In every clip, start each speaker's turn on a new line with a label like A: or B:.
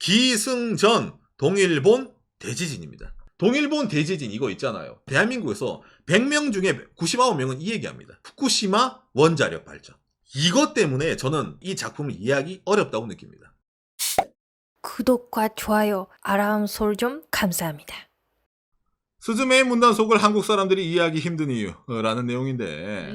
A: 기승전 동일본 대지진입니다. 동일본 대지진 이거 있잖아요. 대한민국에서 100명 중에 99명은 이 얘기합니다. 후쿠시마 원자력 발전. 이것 때문에 저는 이 작품을 이해하기 어렵다고 느낍니다.
B: 구독과 좋아요, 알람 설정 감사합니다.
A: 스즈메의 문단속을 한국 사람들이 이해하기 힘든 이유라는 내용인데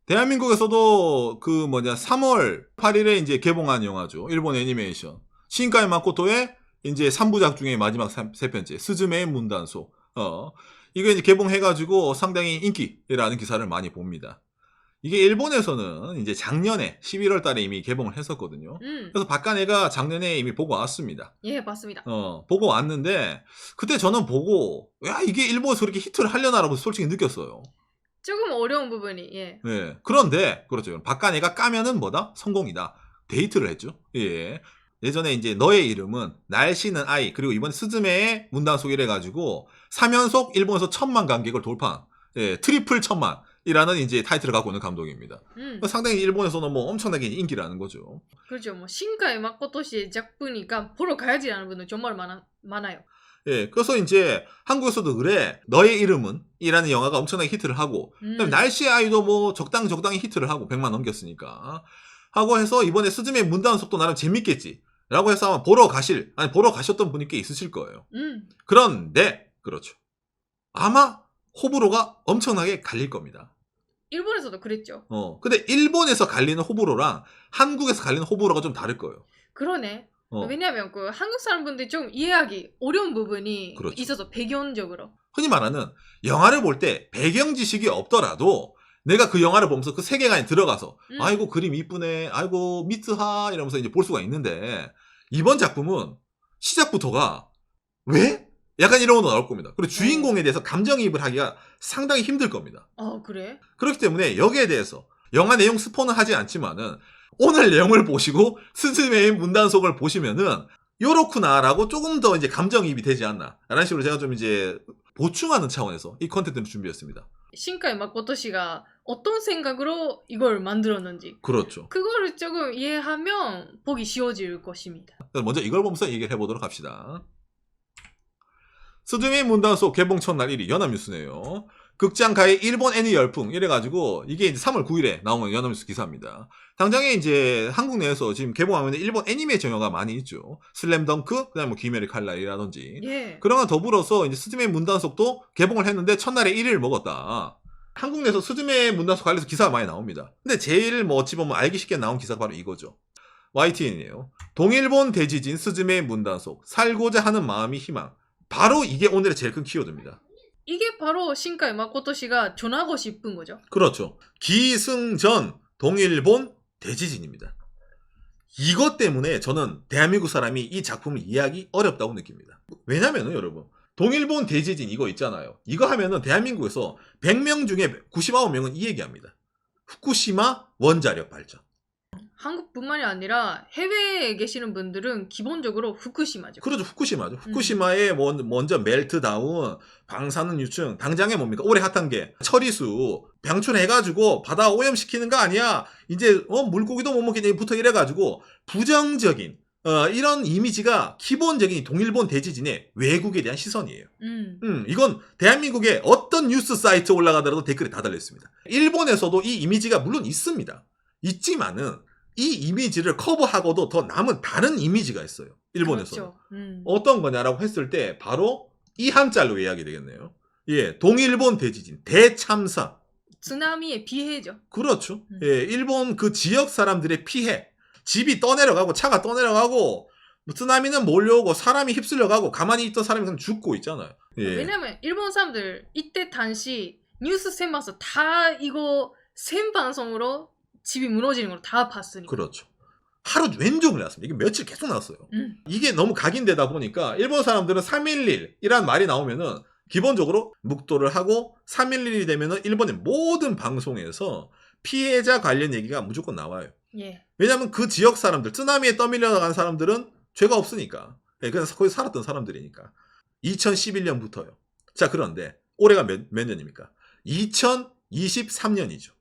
A: 대한민국에서도 3월 8일에 이제 개봉한 영화죠. 일본 애니메이션 신카이 마코토의 이제 3부작 중에 마지막 세 번째 스즈메의 문단속. 이게 이제 개봉해가지고 상당히 인기라는 기사를 많이 봅니다. 이게 일본에서는 이제 작년에 11월 달에 이미 개봉을 했었거든요. 그래서 박간애가 작년에 이미 보고 왔습니다.
B: 예, 맞습니다.
A: 보고 왔는데 그때 저는 보고 야 이게 일본에서 그렇게 히트를 하려나라고 솔직히 느꼈어요.
B: 조금 어려운 부분이 예.
A: 네. 그런데 그렇죠. 박간애가 까면은 뭐다? 성공이다. 데이트를 했죠. 예. 예전에 이제 너의 이름은 날씨는 아이 그리고 이번 스즈메의 문단속 이래가지고 3연속 일본에서 1000만 관객을 돌파한 트리플 1000만 이라는 이제 타이틀을 갖고 있는 감독입니다. 상당히 일본에서는 뭐 엄청나게 인기라는 거죠.
B: 그렇죠. 뭐 신카이 마코토 씨의 작품이니까 보러 가야지라는 분들 정말 많아요.
A: 예, 그래서 이제 한국에서도 그래 너의 이름은 이라는 영화가 엄청나게 히트를 하고 그다음에 날씨의 아이도 뭐 적당히 히트를 하고 100만 넘겼으니까 하고 해서 이번에 스즈메 문단속도 나름 재밌겠지 라고 해서 아마 보러 가셨던 분이 꽤 있으실 거예요. 그런데 그렇죠. 아마 호불호가 엄청나게 갈릴 겁니다.
B: 일본에서도 그랬죠.
A: 근데 일본에서 갈리는 호불호랑 한국에서 갈리는 호불호가 좀 다를 거예요.
B: 그러네. 왜냐하면 한국 사람분들이 좀 이해하기 어려운 부분이
A: 그렇죠.
B: 있어서 배경적으로.
A: 흔히 말하는 영화를 볼 때 배경 지식이 없더라도 내가 그 영화를 보면서 그 세계관에 들어가서 아이고 그림 이쁘네, 아이고 미트하 이러면서 이제 볼 수가 있는데 이번 작품은 시작부터가 왜? 약간 이런 것도 나올 겁니다. 그리고 주인공에 대해서 감정이입을 하기가 상당히 힘들 겁니다.
B: 그래?
A: 그렇기 때문에 여기에 대해서 영화 내용 스포는 하지 않지만은 오늘 내용을 보시고 스즈메의 문단속을 보시면은 요렇구나라고 조금 더 이제 감정이입이 되지 않나 라는 식으로 제가 좀 이제 보충하는 차원에서 이 컨텐츠를 준비했습니다.
B: 신카이 마코토 씨가 어떤 생각으로 이걸 만들었는지
A: 그렇죠.
B: 그거를 조금 이해하면 보기 쉬워질 것입니다.
A: 먼저 이걸 보면서 얘기를 해보도록 합시다. 스즈메의 문단속 개봉 첫날 1위 연합뉴스네요. 극장 가해 일본 애니 열풍 이래가지고 이게 이제 3월 9일에 나온 연합뉴스 기사입니다. 당장에 이제 한국 내에서 지금 개봉하면 일본 애니메이션 영화가 많이 있죠. 슬램덩크, 그다음에 뭐 귀멸의 칼날이라든지 그런 거 더불어서 이제 스즈메의 문단속도 개봉을 했는데 첫날에 1위를 먹었다. 한국 내에서 스즈메의 문단속 관련해서 기사가 많이 나옵니다. 근데 제일 뭐 어찌 보면 알기 쉽게 나온 기사가 바로 이거죠. YTN이에요. 동일본 대지진 스즈메의 문단속 살고자 하는 마음이 희망. 바로 이게 오늘의 제일 큰 키워드입니다.
B: 이게 바로 신카이 마코토 씨가 전하고 싶은 거죠.
A: 그렇죠. 기승전 동일본 대지진입니다. 이것 때문에 저는 대한민국 사람이 이 작품을 이해하기 어렵다고 느낍니다. 왜냐면은 여러분 동일본 대지진 이거 있잖아요. 이거 하면은 대한민국에서 100명 중에 99명은 이 얘기합니다. 후쿠시마 원자력 발전.
B: 한국뿐만이 아니라 해외에 계시는 분들은 기본적으로 후쿠시마죠.
A: 그렇죠. 후쿠시마죠. 후쿠시마에 먼저 멜트다운, 방사능 유충, 당장에 뭡니까? 올해 핫한 게 처리수 방출해가지고 바다 오염시키는 거 아니야. 이제 물고기도 못 먹겠냐 이래가지고 부정적인 이런 이미지가 기본적인 동일본 대지진의 외국에 대한 시선이에요. 이건 대한민국의 어떤 뉴스 사이트 올라가더라도 댓글에 다 달려있습니다. 일본에서도 이 이미지가 물론 있습니다. 있지만은 이 이미지를 커버하고도 더 남은 다른 이미지가 있어요. 일본에서는. 그렇죠. 어떤 거냐라고 했을 때 바로 이 한자로 이야기 되겠네요. 예, 동일본 대지진, 대참사.
B: 쓰나미의 피해죠.
A: 그렇죠. 예, 일본 그 지역 사람들의 피해. 집이 떠내려가고 차가 떠내려가고 쓰나미는 몰려오고 사람이 휩쓸려가고 가만히 있던 사람이 그냥 죽고 있잖아요. 예.
B: 왜냐면 일본 사람들 이때 당시 뉴스 샘봐서 다 이거 샘방송으로 집이 무너지는 걸 다 봤으니까.
A: 그렇죠. 하루 왼종일 나왔습니다. 이게 며칠 계속 나왔어요. 이게 너무 각인되다 보니까 일본 사람들은 3.11이란 말이 나오면은 기본적으로 묵도를 하고 3.11이 되면은 일본의 모든 방송에서 피해자 관련 얘기가 무조건 나와요.
B: 예.
A: 왜냐하면 그 지역 사람들, 쓰나미에 떠밀려 간 사람들은 죄가 없으니까. 예, 그냥 거기 살았던 사람들이니까. 2011년부터요. 자, 그런데 올해가 몇 년입니까? 2023년이죠.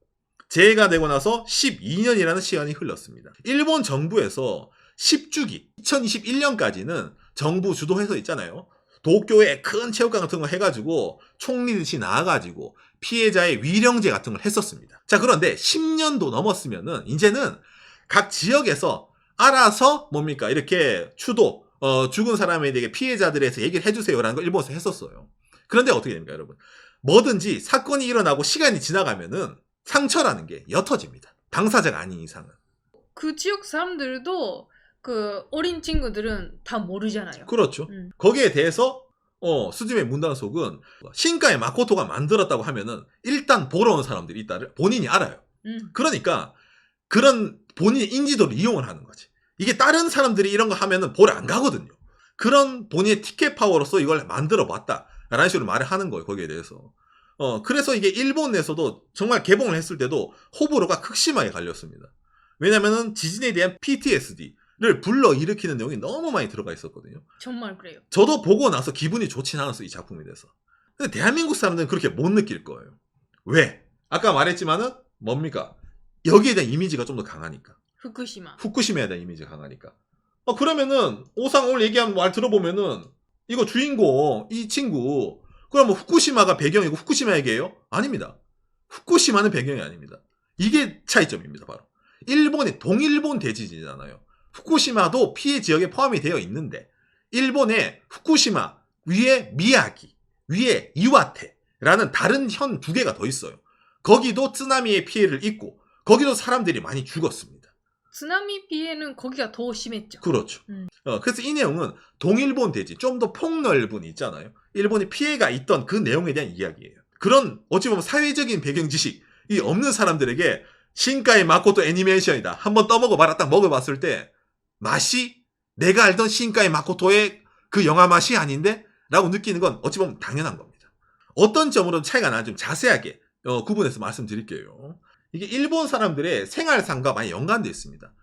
A: 재해가 되고 나서 12년이라는 시간이 흘렀습니다. 일본 정부에서 10주기 2021년까지는 정부 주도해서 있잖아요. 도쿄에 큰 체육관 같은 거 해가지고 총리듯이 나와가지고 피해자의 위령제 같은 걸 했었습니다. 자, 그런데 10년도 넘었으면은 이제는 각 지역에서 알아서 뭡니까 이렇게 추도 죽은 사람에 대해 피해자들에 대해서 얘기를 해주세요라는 걸 일본에서 했었어요. 그런데 어떻게 됩니까, 여러분? 뭐든지 사건이 일어나고 시간이 지나가면은 상처라는 게 옅어집니다. 당사자가 아닌 이상은.
B: 그 지역 사람들도 그 어린 친구들은 다 모르잖아요.
A: 그렇죠. 거기에 대해서 스즈메 문단속은 신카이 마코토가 만들었다고 하면은 일단 보러 온 사람들이 있다를 본인이 알아요. 그러니까 그런 본인의 인지도를 이용을 하는 거지. 이게 다른 사람들이 이런 거 하면은 보러 안 가거든요. 그런 본인의 티켓 파워로서 이걸 만들어 봤다. 라는 식으로 말을 하는 거예요. 거기에 대해서. 그래서 이게 일본 내에서도 정말 개봉을 했을 때도 호불호가 극심하게 갈렸습니다. 왜냐면은 지진에 대한 PTSD를 불러일으키는 내용이 너무 많이 들어가 있었거든요.
B: 정말 그래요.
A: 저도 보고 나서 기분이 좋진 않았어요. 이 작품에 대해서. 근데 대한민국 사람들은 그렇게 못 느낄 거예요. 왜? 아까 말했지만은 뭡니까? 여기에 대한 이미지가 좀 더 강하니까. 후쿠시마에 대한 이미지가 강하니까. 그러면은 오상 오늘 얘기한 말 들어보면은 이거 주인공 이 친구 그럼 뭐 후쿠시마가 배경이고 후쿠시마 얘기예요? 아닙니다. 후쿠시마는 배경이 아닙니다. 이게 차이점입니다. 바로 일본의 동일본 대지진이잖아요. 후쿠시마도 피해 지역에 포함이 되어 있는데 일본의 후쿠시마 위에 미야기 위에 이와테라는 다른 현 두 개가 더 있어요. 거기도 쓰나미의 피해를 입고 거기도 사람들이 많이 죽었습니다.
B: 쓰나미 피해는 거기가 더 심했죠.
A: 그렇죠. 그래서 이 내용은 동일본 대지 좀 더 폭넓은 있잖아요. 일본이 피해가 있던 그 내용에 대한 이야기예요. 그런 어찌 보면 사회적인 배경 지식이 없는 사람들에게 신카이 마코토 애니메이션이다. 한번 떠먹어봐라. 딱 먹어봤을 때 맛이 내가 알던 신카이 마코토의 그 영화 맛이 아닌데? 라고 느끼는 건 어찌 보면 당연한 겁니다. 어떤 점으로 차이가 나는지 좀 자세하게 구분해서 말씀드릴게요. 이게 일본 사람들의 생활상과 많이 연관되어 있습니다.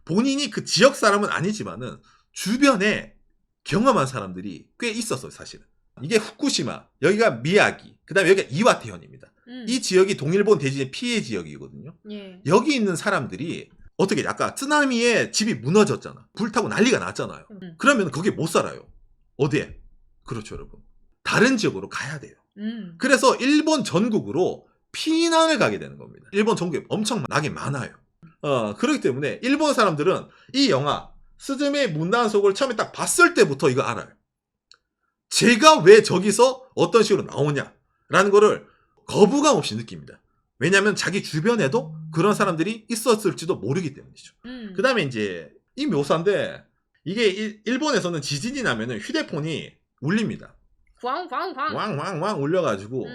A: 본인이 그 지역 사람은 아니지만은 주변에 경험한 사람들이 꽤 있었어요, 사실은. 이게 후쿠시마, 여기가 미야기, 그 다음에 여기가 이와테현입니다. 이 지역이 동일본 대지진 피해 지역이거든요.
B: 예.
A: 여기 있는 사람들이 어떻게 아까 쓰나미에 집이 무너졌잖아. 불타고 난리가 났잖아요. 그러면 거기에 못 살아요. 어디에? 그렇죠, 여러분. 다른 지역으로 가야 돼요. 그래서 일본 전국으로 피난을 가게 되는 겁니다. 일본 전국에 엄청나게 많아요. 그렇기 때문에 일본 사람들은 이 영화 스즈메 문단속을 처음에 딱 봤을 때부터 이거 알아요. 제가 왜 저기서 어떤 식으로 나오냐라는 거를 거부감 없이 느낍니다. 왜냐하면 자기 주변에도 그런 사람들이 있었을지도 모르기 때문이죠. 그 다음에 이제 이 묘사인데 이게 일본에서는 지진이 나면은 휴대폰이 울립니다. 왕 울려가지고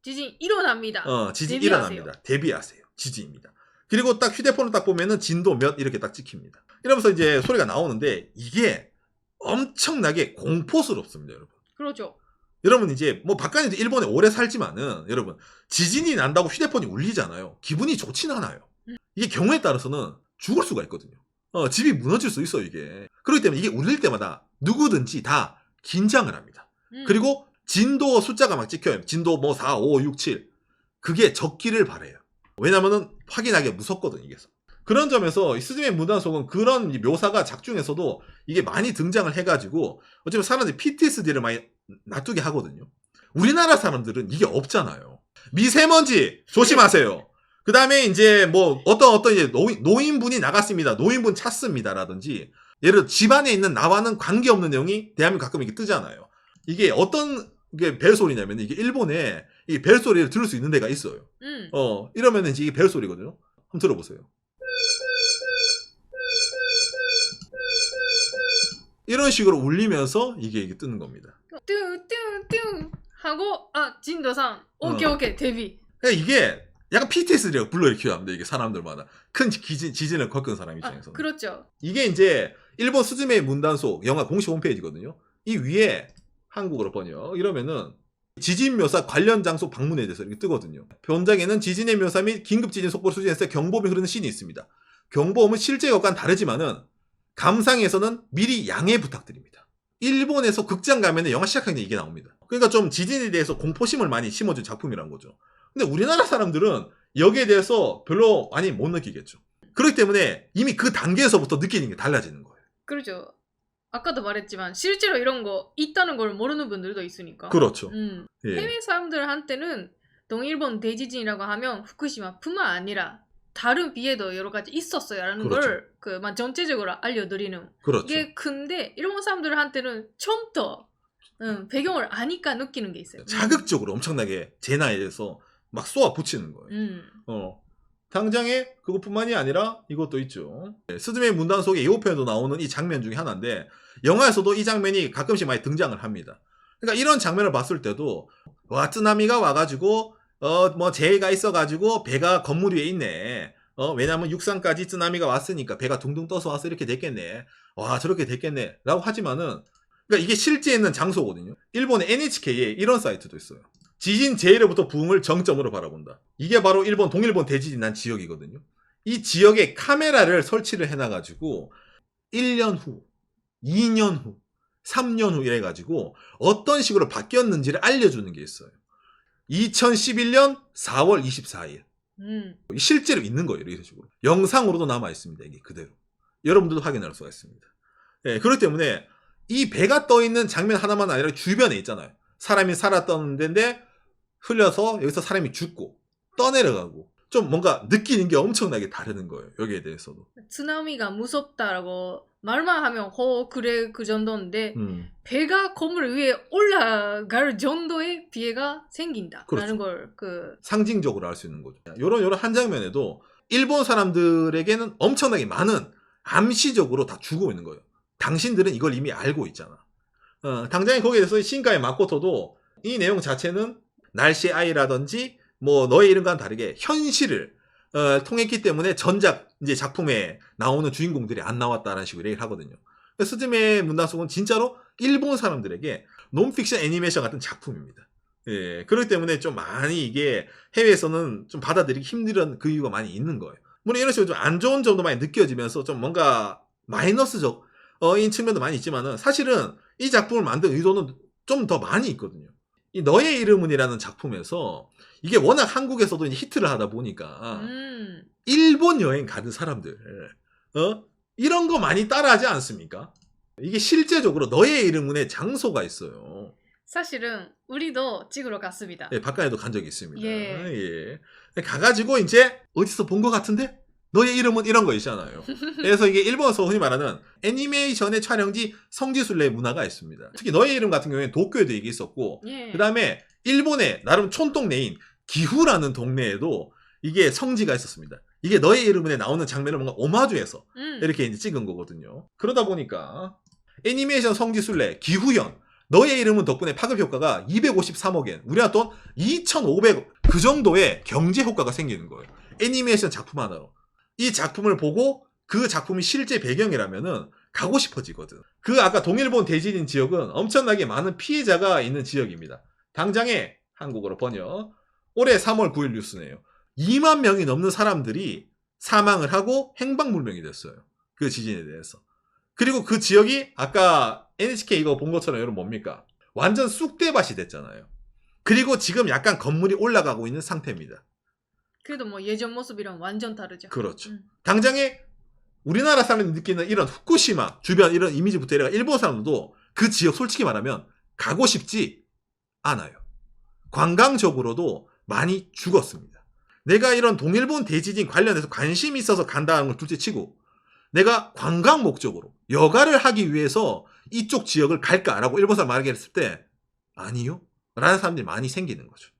B: 지진 일어납니다.
A: 지진
B: 대비하세요.
A: 일어납니다. 대비하세요. 지진입니다. 그리고 딱 휴대폰을 딱 보면은 진도 몇 이렇게 딱 찍힙니다. 이러면서 이제 소리가 나오는데 이게 엄청나게 공포스럽습니다, 여러분.
B: 그렇죠.
A: 여러분 이제 뭐 바깥에 일본에 오래 살지만은 여러분 지진이 난다고 휴대폰이 울리잖아요. 기분이 좋진 않아요. 이게 경우에 따라서는 죽을 수가 있거든요. 집이 무너질 수 있어요, 이게. 그렇기 때문에 이게 울릴 때마다 누구든지 다 긴장을 합니다. 그리고 진도 숫자가 막 찍혀요. 진도 뭐 4, 5, 6, 7. 그게 적기를 바래요. 왜냐면은 확인하기 무섭거든, 이게. 그런 점에서 스즈메 문단속은 그런 묘사가 작중에서도 이게 많이 등장을 해가지고 어쩌면 사람들이 PTSD를 많이 놔두게 하거든요. 우리나라 사람들은 이게 없잖아요. 미세먼지 조심하세요. 그 다음에 이제 뭐 어떤 이제 노인분이 나갔습니다. 노인분 찾습니다라든지 예를 들어 집안에 있는 나와는 관계없는 내용이 대한민국 가끔 이렇게 뜨잖아요. 이게 어떤 게 벨소리냐면 이게 일본에 이 벨소리를 들을 수 있는 데가 있어요. 이러면 이제 이게 벨소리거든요. 한번 들어보세요. 이런 식으로 울리면서 이게 뜨는 겁니다.
B: 뚜뚜뚜 하고 진도3 오케이 데뷔.
A: 그러니까 이게 약간 PTSD라고 불러일으켜야 합니다. 이게 사람들마다 큰 지진을 겪은 사람 입장에서는.
B: 그렇죠.
A: 이게 이제 일본 스즈메 문단속 영화 공식 홈페이지거든요. 이 위에 한국어로 번역 이러면은 지진 묘사 관련 장소 방문에 대해서 이렇게 뜨거든요. 본작에는 지진의 묘사 및 긴급 지진 속보를 수진해서 경보음이 흐르는 씬이 있습니다. 경보음은 실제 것과는 다르지만은 감상에서는 미리 양해 부탁드립니다. 일본에서 극장 가면은 영화 시작하기 전에 이게 나옵니다. 그러니까 좀 지진에 대해서 공포심을 많이 심어준 작품이란 거죠. 근데 우리나라 사람들은 여기에 대해서 별로 많이 못 느끼겠죠. 그렇기 때문에 이미 그 단계에서부터 느끼는 게 달라지는 거예요.
B: 그렇죠. 아까도 말했지만 실제로 이런 거 있다는 걸 모르는 분들도 있으니까.
A: 그렇죠. 예.
B: 해외 사람들한테는 동일본 대지진이라고 하면 후쿠시마뿐만 아니라 다른 비해도 여러 가지 있었어요라는
A: 그렇죠.
B: 걸 전체적으로 알려드리는
A: 그렇죠.
B: 이게 큰데 일본 사람들한테는 처음부터 배경을 아니까 느끼는 게 있어요.
A: 자극적으로 엄청나게 제 나이에서 막 쏘아 붙이는 거예요. 당장에 그것뿐만이 아니라 이것도 있죠. 스즈메의 문단 속에 예고편에도 나오는 이 장면 중에 하나인데 영화에서도 이 장면이 가끔씩 많이 등장을 합니다. 그러니까 이런 장면을 봤을 때도 와 쓰나미가 와가지고 뭐 재해가 있어가지고 배가 건물 위에 있네. 왜냐면 육상까지 쓰나미가 왔으니까 배가 둥둥 떠서 와서 이렇게 됐겠네. 와 저렇게 됐겠네. 라고 하지만은 그러니까 이게 실제 있는 장소거든요. 일본의 NHK에 이런 사이트도 있어요. 지진 재해로부터 부흥을 정점으로 바라본다. 이게 바로 일본 동일본 대지진 난 지역이거든요. 이 지역에 카메라를 설치를 해놔가지고 1년 후, 2년 후, 3년 후 이래가지고 어떤 식으로 바뀌었는지를 알려주는 게 있어요. 2011년 4월 24일. 실제로 있는 거예요. 이런 식으로. 영상으로도 남아 있습니다. 이게 그대로. 여러분들도 확인할 수가 있습니다. 네, 그렇기 때문에 이 배가 떠 있는 장면 하나만 아니라 주변에 있잖아요. 사람이 살았던 데인데 흘려서 여기서 사람이 죽고 떠내려가고 좀 뭔가 느끼는 게 엄청나게 다르는 거예요. 여기에 대해서도.
B: 쓰나미가 무섭다라고 말만 하면 그래 그 정도인데 배가 건물 위에 올라갈 정도의 피해가 생긴다.
A: 그렇죠.
B: 라는 걸
A: 상징적으로 알 수 있는 거죠. 요런 한 장면에도 일본 사람들에게는 엄청나게 많은 암시적으로 다 주고 있는 거예요. 당신들은 이걸 이미 알고 있잖아. 당장에 거기에 대해서 신카의 마코토도 이 내용 자체는 날씨의 아이라든지 뭐 너의 이름과는 다르게 현실을 통했기 때문에 전작 이제 작품에 나오는 주인공들이 안 나왔다라는 식으로 얘기를 하거든요. 스즈메의 문단속은 진짜로 일본 사람들에게 논픽션 애니메이션 같은 작품입니다. 예, 그렇기 때문에 좀 많이 이게 해외에서는 좀 받아들이기 힘든 그 이유가 많이 있는 거예요. 물론 이런 식으로 좀 안 좋은 점도 많이 느껴지면서 좀 뭔가 마이너스적 인 측면도 많이 있지만은 사실은 이 작품을 만든 의도는 좀 더 많이 있거든요. 이 너의 이름은이라는 작품에서 이게 워낙 한국에서도 히트를 하다 보니까 일본 여행 가는 사람들 이런 거 많이 따라하지 않습니까? 이게 실제적으로 너의 이름은의 장소가 있어요.
B: 사실은 우리도 찍으러 갔습니다.
A: 예, 박간에도 간 적이 있습니다.
B: 예.
A: 가가지고 이제 어디서 본 것 같은데? 너의 이름은 이런 거 있잖아요. 그래서 이게 일본에서 흔히 말하는 애니메이션의 촬영지 성지순례 문화가 있습니다. 특히 너의 이름 같은 경우에는 도쿄에도 이게 있었고 그 다음에 일본의 나름 촌동네인 기후라는 동네에도 이게 성지가 있었습니다. 이게 너의 이름에 나오는 장면을 뭔가 오마주해서 이렇게 이제 찍은 거거든요. 그러다 보니까 애니메이션 성지순례 기후현 너의 이름은 덕분에 파급 효과가 253억엔 우리나라 돈 2,500억 그 정도의 경제 효과가 생기는 거예요. 애니메이션 작품 하나로. 이 작품을 보고 그 작품이 실제 배경이라면은 가고 싶어지거든. 아까 동일본 대지진 지역은 엄청나게 많은 피해자가 있는 지역입니다. 당장에 한국어로 번역. 올해 3월 9일 뉴스네요. 2만 명이 넘는 사람들이 사망을 하고 행방불명이 됐어요. 그 지진에 대해서. 그리고 그 지역이 아까 NHK 이거 본 것처럼 여러분 뭡니까? 완전 쑥대밭이 됐잖아요. 그리고 지금 약간 건물이 올라가고 있는 상태입니다.
B: 그래도 뭐 예전 모습이랑 완전 다르죠.
A: 그렇죠. 당장에 우리나라 사람들이 느끼는 이런 후쿠시마 주변 이런 이미지부터 내가 일본 사람들도 그 지역 솔직히 말하면 가고 싶지 않아요. 관광적으로도 많이 죽었습니다. 내가 이런 동일본 대지진 관련해서 관심이 있어서 간다는 걸 둘째 치고 내가 관광 목적으로 여가를 하기 위해서 이쪽 지역을 갈까라고 일본 사람 말하게 했을 때 아니요? 라는 사람들이 많이 생기는 거죠.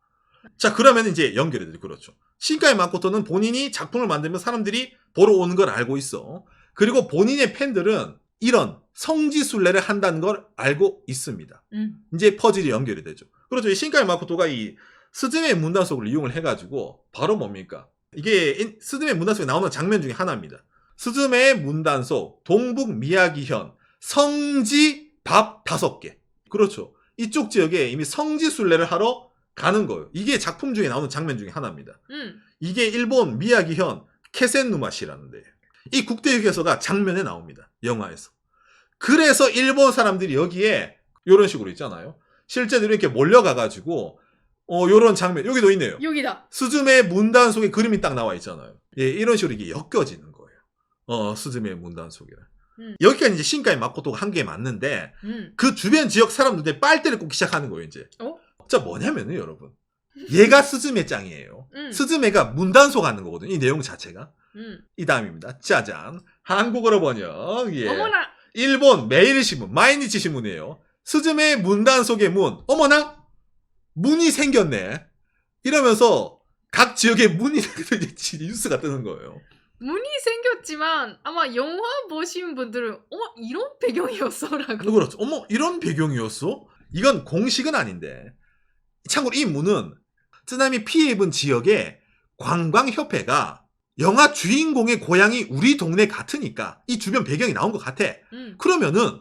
A: 자 그러면 이제 연결이 되죠. 그렇죠. 신카이 마코토는 본인이 작품을 만들면 사람들이 보러 오는 걸 알고 있어. 그리고 본인의 팬들은 이런 성지순례를 한다는 걸 알고 있습니다. 이제 퍼즐이 연결이 되죠. 그렇죠. 이 신카이 마코토가 이 스즈메의 문단속을 이용을 해가지고 바로 뭡니까? 이게 스즈메의 문단속에 나오는 장면 중에 하나입니다. 스즈메의 문단속, 동북 미야기현, 성지 밥 5개. 그렇죠. 이쪽 지역에 이미 성지순례를 하러 가는 거예요. 이게 작품 중에 나오는 장면 중에 하나입니다. 이게 일본 미야기현 케센누마시라는 데예요. 이 국대휴게소가 장면에 나옵니다. 영화에서. 그래서 일본 사람들이 여기에 이런 식으로 있잖아요. 실제로 이렇게 몰려가가지고 요런 장면 여기도 있네요.
B: 여기다.
A: 스즈메의 문단 속에 그림이 딱 나와 있잖아요. 예, 이런 식으로 이게 엮여지는 거예요. 스즈메의 문단 속에. 여기까지 이제 신카이 마코토가 한 게 맞는데 그 주변 지역 사람들이 빨대를 꽂기 시작하는 거예요 이제. 진짜 뭐냐면은 여러분 얘가 스즈메 짱이에요. 스즈메가 문단속 하는 거거든요. 이 내용 자체가. 이 다음입니다. 짜잔. 한국어로 번역. 예.
B: 어머나.
A: 일본 매일신문 마이니치 신문이에요. 스즈메 문단속의 문. 어머나 문이 생겼네. 이러면서 각 지역에 문이 뉴스가 뜨는 거예요.
B: 문이 생겼지만 아마 영화 보신 분들은 이런 배경이었어라고.
A: 그렇죠. 어머 이런 배경이었어? 이건 공식은 아닌데 참고로 이 문은 쓰나미 피해 입은 지역의 관광협회가 영화 주인공의 고향이 우리 동네 같으니까 이 주변 배경이 나온 것 같아. 그러면은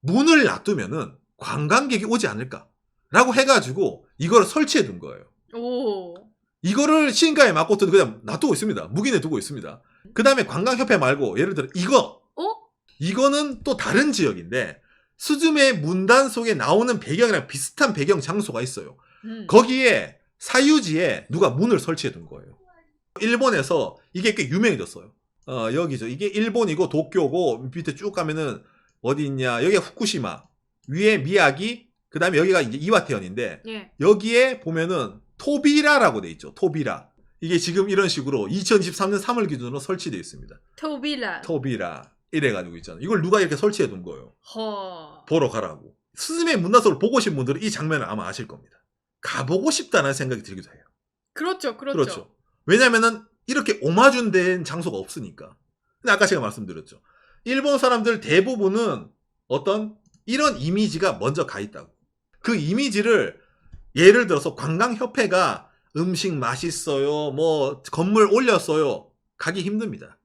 A: 문을 놔두면은 관광객이 오지 않을까 라고 해가지고 이걸 설치해 둔 거예요.
B: 오.
A: 이거를 신가에 마코토는 그냥 놔두고 있습니다. 묵인해 두고 있습니다. 그 다음에 관광협회 말고 예를 들어 이거는 또 다른 지역인데 스즈메 문단 속에 나오는 배경이랑 비슷한 배경 장소가 있어요. 거기에 사유지에 누가 문을 설치해 둔 거예요. 일본에서 이게 꽤 유명해졌어요. 여기죠. 이게 일본이고 도쿄고 밑에 쭉 가면은 어디 있냐. 여기가 후쿠시마, 위에 미야기, 그 다음에 여기가 이제 이와테현인데
B: 예.
A: 여기에 보면은 토비라라고 돼 있죠. 토비라. 이게 지금 이런 식으로 2023년 3월 기준으로 설치되어 있습니다. 토비라. 이래가지고 있잖아요. 이걸 누가 이렇게 설치해 둔 거예요. 보러 가라고. 스즈메 문단속을 보고 오신 분들은 이 장면을 아마 아실 겁니다. 가보고 싶다는 생각이 들기도 해요.
B: 그렇죠.
A: 왜냐면은 이렇게 오마준된 장소가 없으니까. 근데 아까 제가 말씀드렸죠. 일본 사람들 대부분은 어떤 이런 이미지가 먼저 가 있다고. 그 이미지를 예를 들어서 관광협회가 음식 맛있어요, 뭐 건물 올렸어요. 가기 힘듭니다.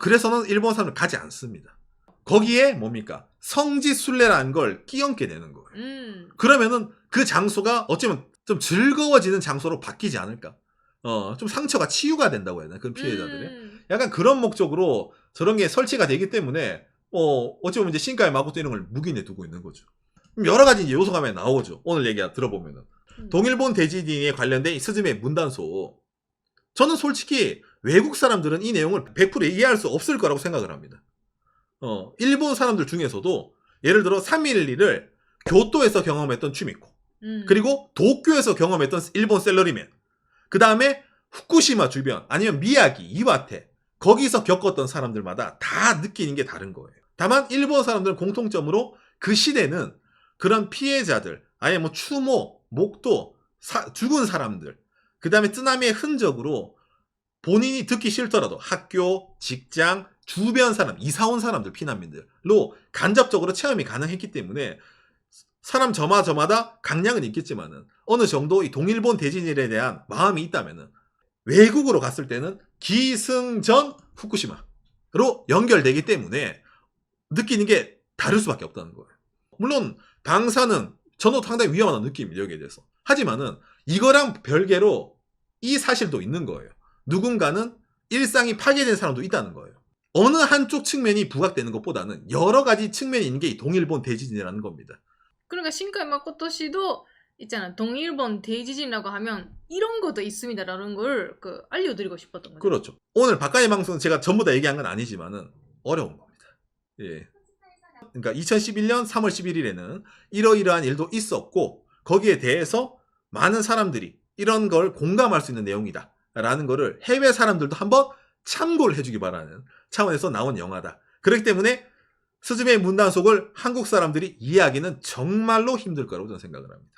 A: 그래서는 일본 사람들 가지 않습니다. 거기에 뭡니까? 성지순례라는 걸 끼얹게 되는 거예요. 그러면은 그 장소가 어쩌면 좀 즐거워지는 장소로 바뀌지 않을까? 좀 상처가 치유가 된다고 해야 되나? 그 피해자들이. 약간 그런 목적으로 저런 게 설치가 되기 때문에, 어찌 보면 이제 신카이 마코토 이런 걸 묵인해 두고 있는 거죠. 여러 가지 이제 요소가 나오죠. 오늘 얘기 들어보면은. 동일본 대지진에 관련된 스즈메 문단소. 저는 솔직히 외국 사람들은 이 내용을 100% 이해할 수 없을 거라고 생각을 합니다. 일본 사람들 중에서도 예를 들어 3.11을 교토에서 경험했던 취미코, 그리고 도쿄에서 경험했던 일본 셀러리맨, 그 다음에 후쿠시마 주변, 아니면 미야기, 이와테, 거기서 겪었던 사람들마다 다 느끼는 게 다른 거예요. 다만 일본 사람들은 공통점으로 그 시대는 그런 피해자들, 아니면 뭐 추모, 목도, 죽은 사람들, 그 다음에 쓰나미의 흔적으로 본인이 듣기 싫더라도 학교, 직장, 주변 사람, 이사 온 사람들, 피난민들로 간접적으로 체험이 가능했기 때문에 사람 저마다 강량은 있겠지만은 어느 정도 이 동일본 대지진에 대한 마음이 있다면은 외국으로 갔을 때는 기승전 후쿠시마로 연결되기 때문에 느끼는 게 다를 수밖에 없다는 거예요. 물론 방사능 저도 상당히 위험하다는 느낌이 여기에 대해서. 하지만은 이거랑 별개로 이 사실도 있는 거예요. 누군가는 일상이 파괴된 사람도 있다는 거예요. 어느 한쪽 측면이 부각되는 것보다는 여러 가지 측면이 있는 게 이 동일본 대지진이라는 겁니다.
B: 그러니까 신카이 마코토 씨도 있잖아. 동일본 대지진이라고 하면 이런 것도 있습니다라는 걸 알려드리고 싶었던 거죠.
A: 그렇죠. 오늘 박간의 방송은 제가 전부 다 얘기한 건 아니지만은 어려운 겁니다. 예. 그러니까 2011년 3월 11일에는 이러이러한 일도 있었고 거기에 대해서 많은 사람들이 이런 걸 공감할 수 있는 내용이다 라는 거를 해외 사람들도 한번 참고를 해주기 바라는 차원에서 나온 영화다. 그렇기 때문에 스즈메 문단속을 한국 사람들이 이해하기는 정말로 힘들 거라고 저는 생각을 합니다.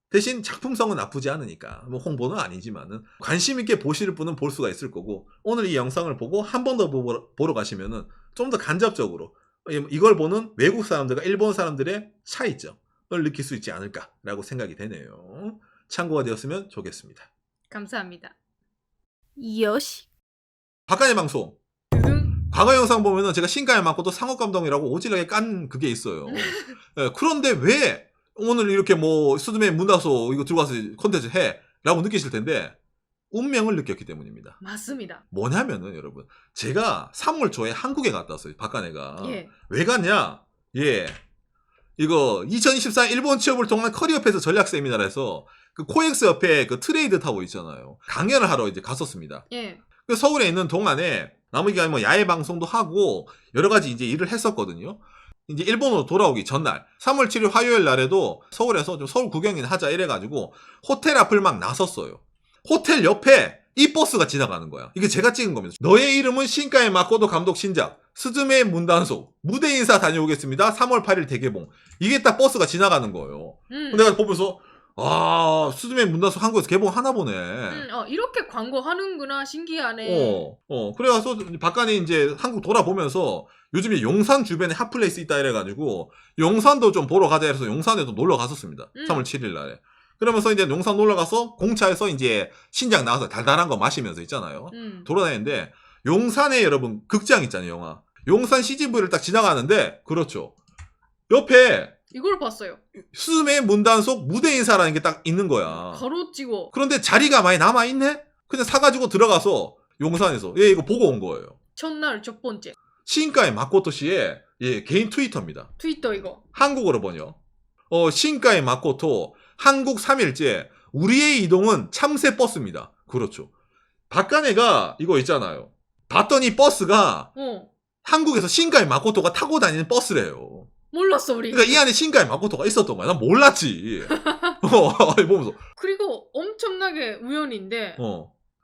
A: 대신 작품성은 나쁘지 않으니까 뭐 홍보는 아니지만은 관심 있게 보실 분은 볼 수가 있을 거고 오늘 이 영상을 보고 한 번 더 보러 가시면은 좀 더 간접적으로 이걸 보는 외국 사람들과 일본 사람들의 차이점을 느낄 수 있지 않을까라고 생각이 되네요. 참고가 되었으면 좋겠습니다.
B: 감사합니다. 요시.
A: 박간의 방송. 과거 영상 보면은 제가 신카이 마코토 상업 감독이라고 오지랖에 깐 그게 있어요. 네, 그런데 왜 오늘 이렇게 뭐 스즈메 문단속 이거 들고 와서 콘텐츠 해? 라고 느끼실 텐데 운명을 느꼈기 때문입니다.
B: 맞습니다.
A: 뭐냐면은 여러분 제가 3월 초에 한국에 갔다 왔어요. 박간애가.
B: 예.
A: 왜 갔냐? 예. 이거 2024 일본 취업을 통한 커리어패스 전략 세미나에서 그 코엑스 옆에 그 트레이드 타워 있잖아요. 강연을 하러 이제 갔었습니다.
B: 예.
A: 그 서울에 있는 동안에 남은 기간에 뭐 야외 방송도 하고 여러 가지 이제 일을 했었거든요. 이제 일본으로 돌아오기 전날 3월 7일 화요일 날에도 서울에서 좀 서울 구경이나 하자 이래가지고 호텔 앞을 막 나섰어요. 호텔 옆에 이 버스가 지나가는 거야. 이게 제가 찍은 겁니다. 너의 이름은 신카이 마코토 감독 신작 스즈메 문단속 무대 인사 다녀오겠습니다. 3월 8일 대개봉. 이게 딱 버스가 지나가는 거예요. 내가 보면서 아 스즈메 문단속 한국에서 개봉하나 보네.
B: 이렇게 광고하는구나 신기하네.
A: 그래가서 박간이 이제 한국 돌아보면서 요즘에 용산 주변에 핫플레이스 있다 이래가지고 용산도 좀 보러 가자 해서 용산에도 놀러 갔었습니다. 3월 7일 날에. 그러면서 이제 용산 놀러 가서 공차에서 이제 신작 나와서 달달한 거 마시면서 있잖아요. 돌아다니는데 용산에 여러분 극장 있잖아요, 영화. 용산 CGV를 딱 지나가는데 그렇죠. 옆에
B: 이걸 봤어요.
A: 스즈메 문단속 무대 인사라는 게 딱 있는 거야.
B: 가로찍어.
A: 그런데 자리가 많이 남아있네? 그냥 사가지고 들어가서 용산에서 이거 보고 온 거예요.
B: 첫날 첫 번째.
A: 신카이 마코토 씨의 개인 트위터입니다.
B: 트위터 이거.
A: 한국어로 번역. 신카이 마코토 한국 3일째 우리의 이동은 참새 버스입니다. 그렇죠. 박간애가 이거 있잖아요. 봤더니 버스가 한국에서 신카이 마코토가 타고 다니는 버스래요.
B: 몰랐어 우리.
A: 그러니까 이 안에 신카이 마코토가 있었던 거야. 난 몰랐지. 보면서.
B: 그리고 엄청나게 우연인데.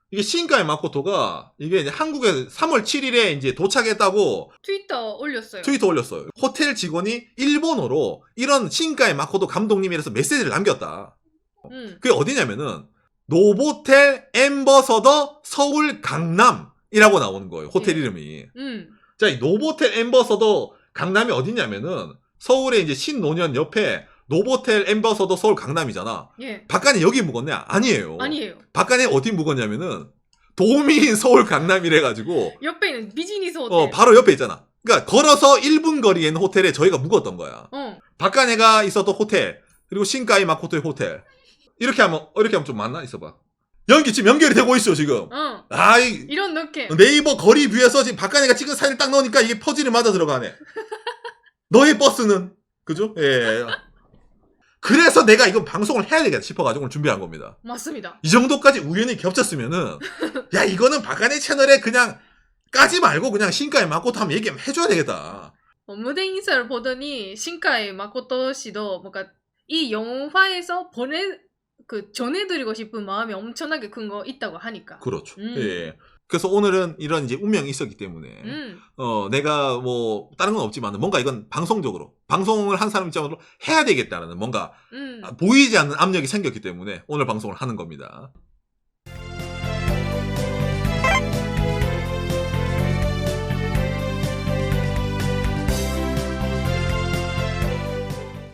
A: 이게 신카이 마코토가 이게 이제 한국에 3월 7일에 이제 도착했다고
B: 트위터 올렸어요.
A: 호텔 직원이 일본어로 이런 신카이 마코토 감독님이라서 메시지를 남겼다. 그게 어디냐면은 노보텔 엠버서더 서울 강남이라고 나오는 거예요. 호텔 이름이. 자, 이 노보텔 엠버서더 강남이 어디냐면은 서울의 이제 신노년 옆에 노보텔 엠버서더 서울 강남이잖아.
B: 예.
A: 박간이 여기 묵었냐? 아니에요.
B: 아니에요.
A: 박간이 어디 묵었냐면은 도미인 서울 강남이래가지고
B: 옆에 있는 비즈니스 호텔.
A: 바로 옆에 있잖아. 그러니까 걸어서 1분 거리에 있는 호텔에 저희가 묵었던 거야. 박간애가 있었던 호텔 그리고 신카이 마코토의 호텔 이렇게 하면 좀 맞나? 있어봐. 지금 연결이 되고 있어 지금.
B: 이런 느낌.
A: 네이버 거리 뷰에서 지금 박간애가 찍은 사진을 딱 넣으니까 이게 퍼즐이 맞아 들어가네. 너의 버스는 그죠? 예. 그래서 내가 이거 방송을 해야 되겠다 싶어가지고 오늘 준비한 겁니다.
B: 맞습니다.
A: 이 정도까지 우연히 겹쳤으면은 야 이거는 박간애 채널에 그냥 까지 말고 그냥 신카이 마코토 한번 얘기 해줘야 되겠다.
B: 무대 인사를 보더니 신카이 마코토 씨도 뭔가 이 영화에서 전해드리고 싶은 마음이 엄청나게 큰 거 있다고 하니까.
A: 그렇죠. 예. 그래서 오늘은 이런 이제 운명이 있었기 때문에 내가 뭐 다른 건 없지만 뭔가 이건 방송을 한 사람 입장으로 해야 되겠다는 뭔가 보이지 않는 압력이 생겼기 때문에 오늘 방송을 하는 겁니다.